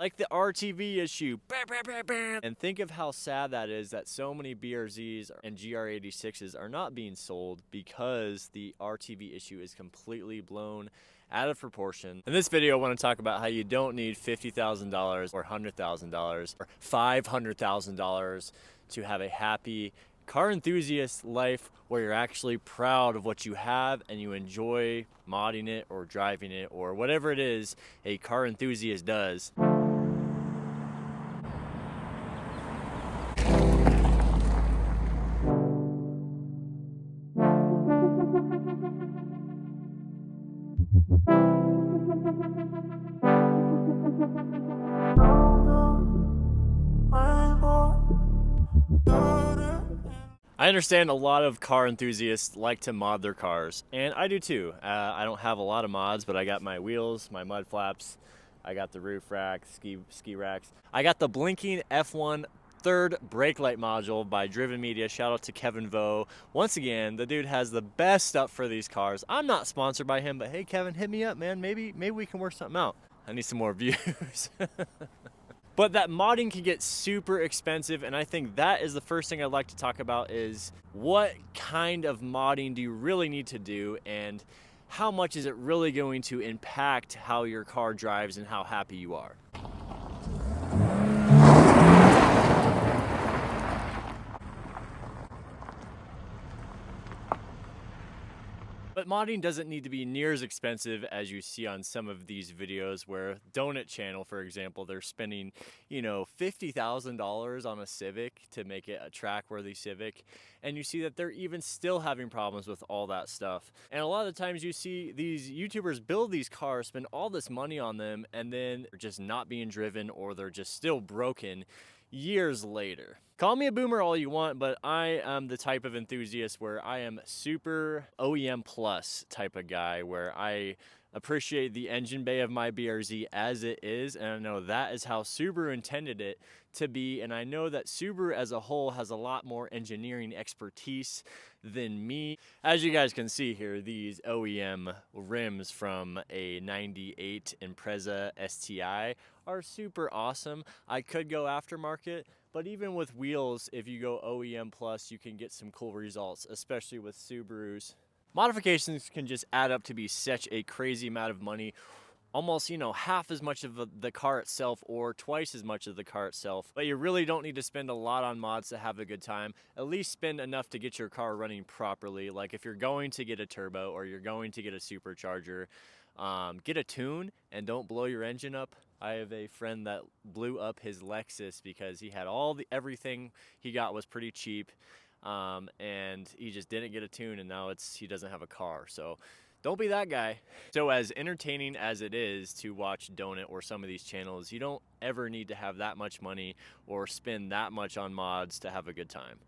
like the RTV issue. And think of how sad that is that so many BRZs and GR86s are not being sold because the RTV issue is completely blown out of proportion. In this video, I want to talk about how you don't need $50,000 or $100,000 or $500,000 to have a happy car enthusiast life where you're actually proud of what you have and you enjoy modding it or driving it or whatever it is a car enthusiast does. I understand a lot of car enthusiasts like to mod their cars, and I do too. I don't have a lot of mods, but I got my wheels, my mud flaps, I got the roof rack, ski racks. I got the blinking F1 third brake light module by Driven Media. Shout out to Kevin Vo. Once again, the dude has the best stuff for these cars. I'm not sponsored by him, but hey Kevin, hit me up, man. Maybe we can work something out. I need some more views. But that modding can get super expensive, and I think that is the first thing I'd like to talk about is what kind of modding do you really need to do and how much is it really going to impact how your car drives and how happy you are. But modding doesn't need to be near as expensive as you see on some of these videos where Donut Channel, for example, they're spending, $50,000 on a Civic to make it a track-worthy Civic. And you see that they're even still having problems with all that stuff. And a lot of the times you see these YouTubers build these cars, spend all this money on them, and then they're just not being driven or they're just still broken years later. Call me a boomer all you want, but I am the type of enthusiast where I am super OEM plus type of guy where I appreciate the engine bay of my BRZ as it is, and I know that is how Subaru intended it to be, and I know that Subaru as a whole has a lot more engineering expertise than me. As you guys can see here, these OEM rims from a 98 Impreza STI are super awesome. I could go aftermarket, but even with wheels, if you go OEM plus, you can get some cool results, especially with Subarus. Modifications can just add up to be such a crazy amount of money, almost, half as much of the car itself or twice as much of the car itself. But you really don't need to spend a lot on mods to have a good time. At least spend enough to get your car running properly. Like if you're going to get a turbo or you're going to get a supercharger, get a tune and don't blow your engine up. I have a friend that blew up his Lexus because he had everything he got was pretty cheap. And he just didn't get a tune, and now he doesn't have a car. So don't be that guy. So as entertaining as it is to watch Donut or some of these channels, you don't ever need to have that much money or spend that much on mods to have a good time.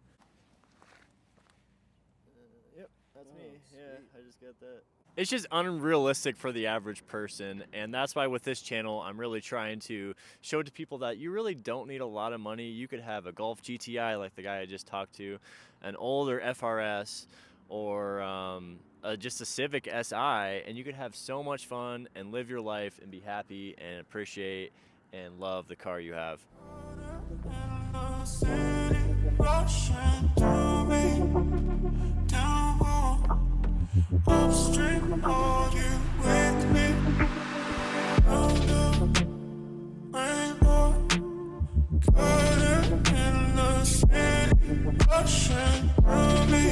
Yep, that's me. Sweet. Yeah, I just got that. It's just unrealistic for the average person, and that's why with this channel I'm really trying to show to people that you really don't need a lot of money. You could have a Golf GTI like the guy I just talked to, an older FRS, or just a Civic SI, and you could have so much fun and live your life and be happy and appreciate and love the car you have. Upstream, are you with me? Rainbow, color in the city, rushing through me,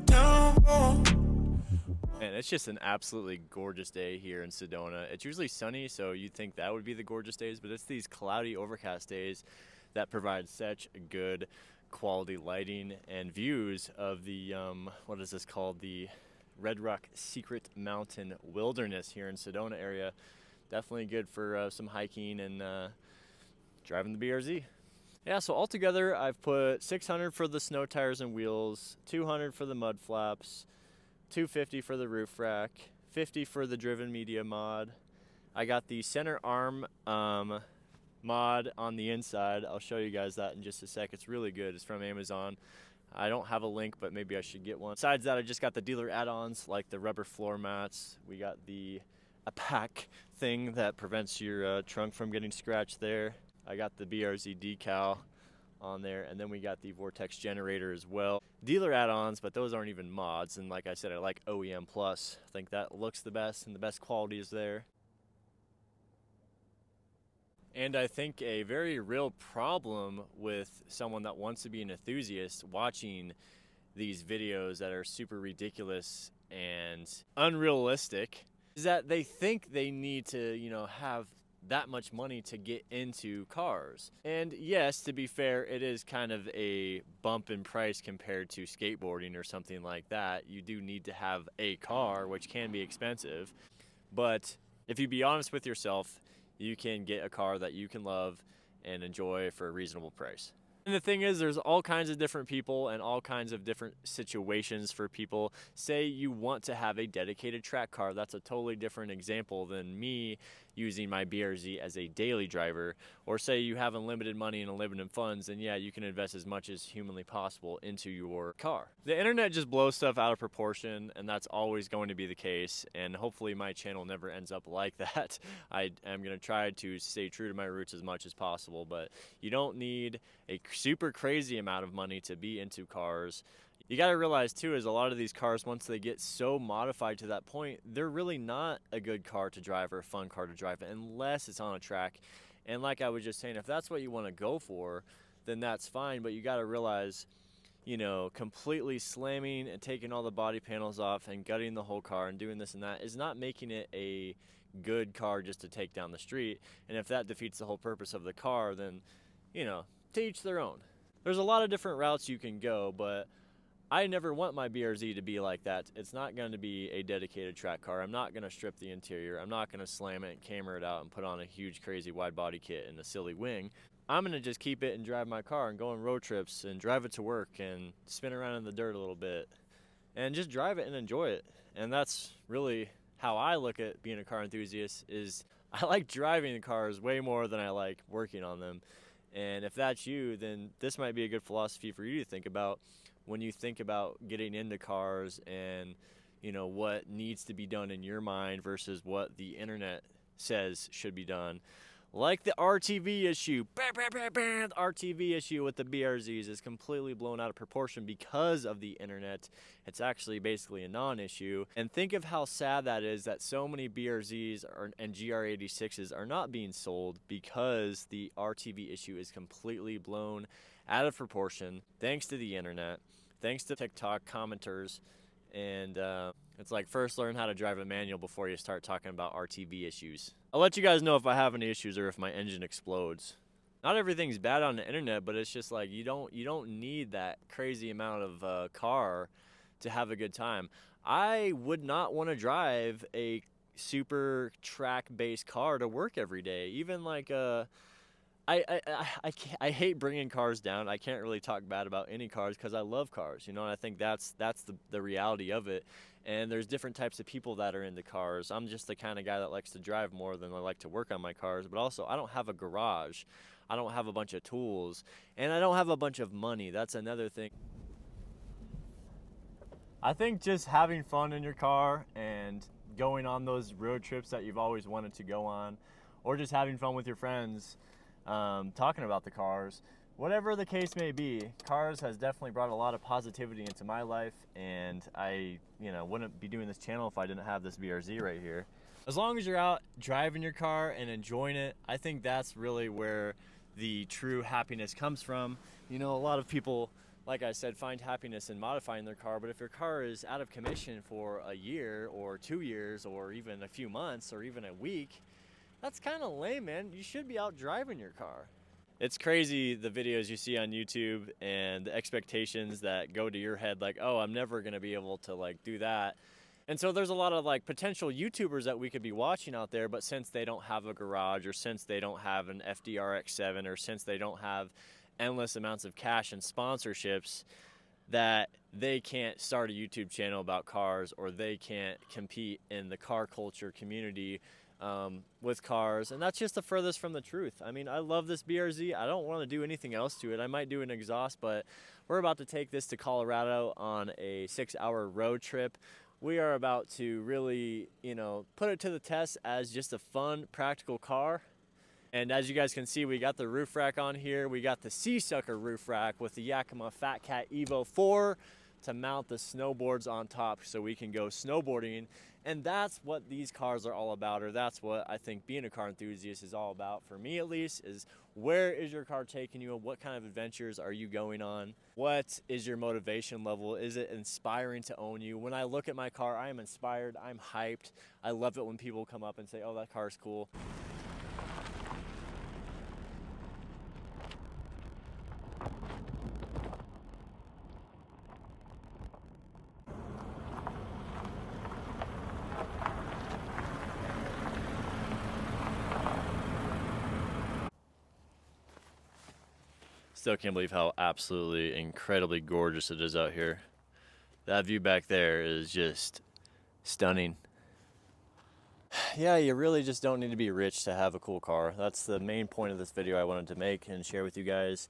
downpour. And it's just an absolutely gorgeous day here in Sedona. It's usually sunny, so you'd think that would be the gorgeous days, but it's these cloudy, overcast days that provide such good quality lighting and views of the, what is this called? The Red Rock Secret Mountain Wilderness here in Sedona area. Definitely good for some hiking and driving the BRZ. Yeah, so altogether I've put $600 for the snow tires and wheels, $200 for the mud flaps, $250 for the roof rack, $50 for the Driven Media mod. I got the center arm mod on the inside. I'll show you guys that in just a sec. It's really good. It's from Amazon. I don't have a link, but maybe I should get one. Besides that, I just got the dealer add-ons like the rubber floor mats. We got the a pack thing that prevents your trunk from getting scratched there. I got the BRZ decal on there, and then we got the Vortex generator as well. Dealer add-ons, but those aren't even mods, and like I said, I like OEM Plus. I think that looks the best and the best quality is there. And I think a very real problem with someone that wants to be an enthusiast watching these videos that are super ridiculous and unrealistic is that they think they need to, have that much money to get into cars. And yes, to be fair, it is kind of a bump in price compared to skateboarding or something like that. You do need to have a car, which can be expensive. But if you be honest with yourself, you can get a car that you can love and enjoy for a reasonable price. And the thing is, there's all kinds of different people and all kinds of different situations for people. Say you want to have a dedicated track car, that's a totally different example than me using my BRZ as a daily driver. Or say you have unlimited money and unlimited funds, and yeah, you can invest as much as humanly possible into your car. The internet just blows stuff out of proportion, and that's always going to be the case, and hopefully my channel never ends up like that. I am going to try to stay true to my roots as much as possible, but you don't need a super crazy amount of money to be into cars. You got to realize too is a lot of these cars, once they get so modified to that point, they're really not a good car to drive or a fun car to drive unless it's on a track. And like I was just saying, if that's what you want to go for, then that's fine. But you got to realize, completely slamming and taking all the body panels off and gutting the whole car and doing this and that is not making it a good car just to take down the street. And if that defeats the whole purpose of the car, then, to each their own. There's a lot of different routes you can go, but I never want my BRZ to be like that. It's not going to be a dedicated track car. I'm not going to strip the interior. I'm not going to slam it and camera it out and put on a huge crazy wide body kit and a silly wing. I'm going to just keep it and drive my car and go on road trips and drive it to work and spin around in the dirt a little bit and just drive it and enjoy it. And that's really how I look at being a car enthusiast. Is I like driving the cars way more than I like working on them. And if that's you, then this might be a good philosophy for you to think about when you think about getting into cars and, what needs to be done in your mind versus what the internet says should be done. Like the RTV issue, the RTV issue with the BRZs is completely blown out of proportion because of the internet. It's actually basically a non-issue. And think of how sad that is that so many BRZs and GR86s are not being sold because the RTV issue is completely blown out of proportion thanks to the internet, thanks to TikTok commenters, and it's like first learn how to drive a manual before you start talking about RTV issues. I'll let you guys know if I have any issues or if my engine explodes. Not everything's bad on the internet, but it's just like you don't need that crazy amount of car to have a good time. I would not want to drive a super track-based car to work every day. Even like I hate bringing cars down. I can't really talk bad about any cars because I love cars, and I think that's the reality of it. And there's different types of people that are into cars. I'm just the kind of guy that likes to drive more than I like to work on my cars, but also I don't have a garage. I don't have a bunch of tools, and I don't have a bunch of money. That's another thing. I think just having fun in your car and going on those road trips that you've always wanted to go on, or just having fun with your friends, talking about the cars, whatever the case may be, cars has definitely brought a lot of positivity into my life, and I wouldn't be doing this channel if I didn't have this BRZ right here. As long as you're out driving your car and enjoying it, I think that's really where the true happiness comes from. A lot of people, like I said, find happiness in modifying their car, but if your car is out of commission for a year or 2 years or even a few months or even a week, that's kind of lame, man. You should be out driving your car. It's crazy the videos you see on YouTube and the expectations that go to your head like, oh, I'm never going to be able to do that. And so there's a lot of potential YouTubers that we could be watching out there, but since they don't have a garage or since they don't have an FDRX7 or since they don't have endless amounts of cash and sponsorships, that they can't start a YouTube channel about cars or they can't compete in the car culture community with cars, and that's just the furthest from the truth. I mean, I love this BRZ. I don't want to do anything else to it. I might do an exhaust, but we're about to take this to Colorado on a 6-hour road trip we are about to really, you know, put it to the test as just a fun, practical car. And as you guys can see, we got the roof rack on here. We got the Sea Sucker roof rack with the Yakima Fat Cat Evo 4 to mount the snowboards on top so we can go snowboarding. And that's what these cars are all about, or that's what I think being a car enthusiast is all about, for me at least, is where is your car taking you and what kind of adventures are you going on? What is your motivation level? Is it inspiring to own you? When I look at my car, I am inspired, I'm hyped. I love it when people come up and say, oh, that car's cool. Still can't believe how absolutely incredibly gorgeous it is out here. That view back there is just stunning. Yeah, you really just don't need to be rich to have a cool car. That's the main point of this video I wanted to make and share with you guys.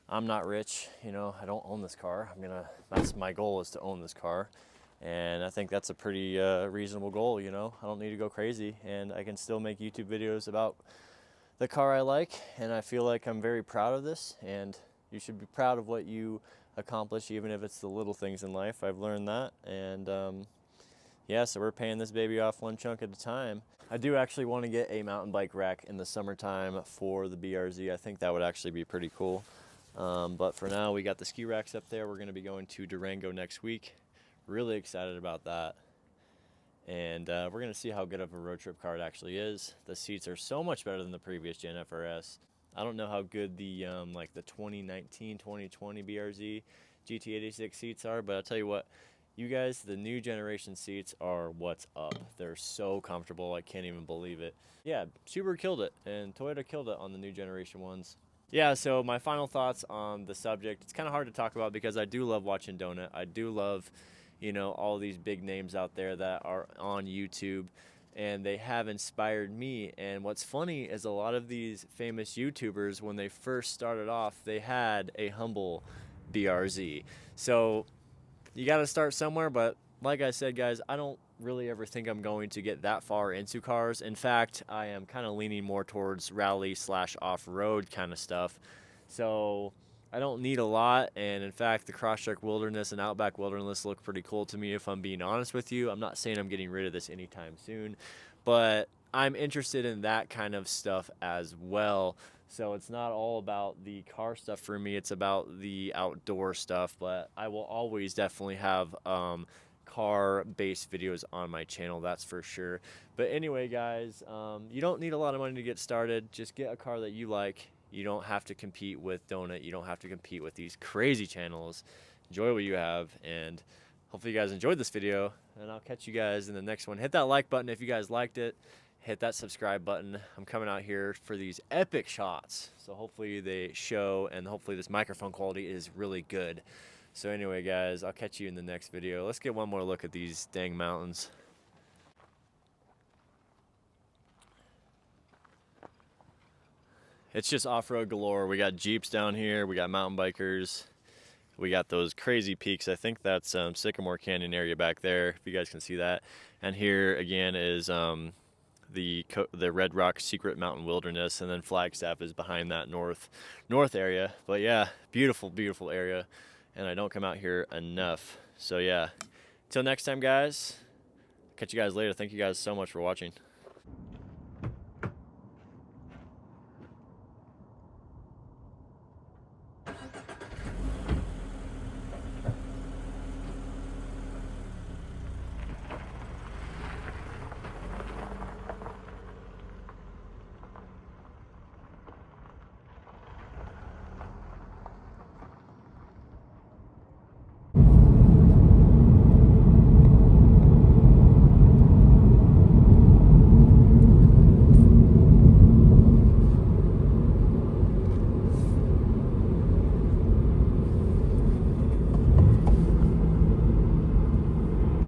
I'm not rich, you know, I don't own this car. That's my goal, is to own this car. And I think that's a pretty reasonable goal, you know. I don't need to go crazy, and I can still make YouTube videos about the car I like, and I feel like I'm very proud of this, and you should be proud of what you accomplish, even if it's the little things in life. I've learned that, and yeah, so we're paying this baby off one chunk at a time. I do actually want to get a mountain bike rack in the summertime for the BRZ. I think that would actually be pretty cool. But for now, we got the ski racks up there. We're going to be going to Durango next week. Really excited about that. And we're going to see how good of a road trip car it actually is. The seats are so much better than the previous gen FRS. I don't know how good the like the 2019, 2020 BRZ GT86 seats are, but I'll tell you what, you guys, the new generation seats are what's up. They're so comfortable, I can't even believe it. Yeah, Subaru killed it, and Toyota killed it on the new generation ones. Yeah, so my final thoughts on the subject. It's kind of hard to talk about because I do love watching Donut. I do love, you know, all these big names out there that are on YouTube, and they have inspired me. And what's funny is a lot of these famous YouTubers, when they first started off, they had a humble BRZ. So you got to start somewhere, but like I said, guys, I don't really ever think I'm going to get that far into cars. In fact, I am kind of leaning more towards rally / off-road kind of stuff. So I don't need a lot, and in fact, the crosstrek wilderness and outback wilderness look pretty cool to me, if I'm being honest with you. I'm not saying I'm getting rid of this anytime soon, but I'm interested in that kind of stuff as well. So it's not all about the car stuff for me, it's about the outdoor stuff, but I will always definitely have car-based videos on my channel, that's for sure. But anyway, guys, you don't need a lot of money to get started. Just get a car that you like. You don't have to compete with Donut. You don't have to compete with these crazy channels. Enjoy what you have, and hopefully you guys enjoyed this video, and I'll catch you guys in the next one. Hit that like button if you guys liked it. Hit that subscribe button. I'm coming out here for these epic shots, so hopefully they show, and hopefully this microphone quality is really good. So anyway, guys, I'll catch you in the next video. Let's get one more look at these dang mountains. It's just off-road galore. We got Jeeps down here, we got mountain bikers, we got those crazy peaks. I think that's Sycamore Canyon area back there, if you guys can see that. And here again is the Red Rock Secret Mountain Wilderness, and then Flagstaff is behind that north area. But yeah, beautiful, beautiful area, and I don't come out here enough. So yeah, till next time, guys, catch you guys later. Thank you guys so much for watching.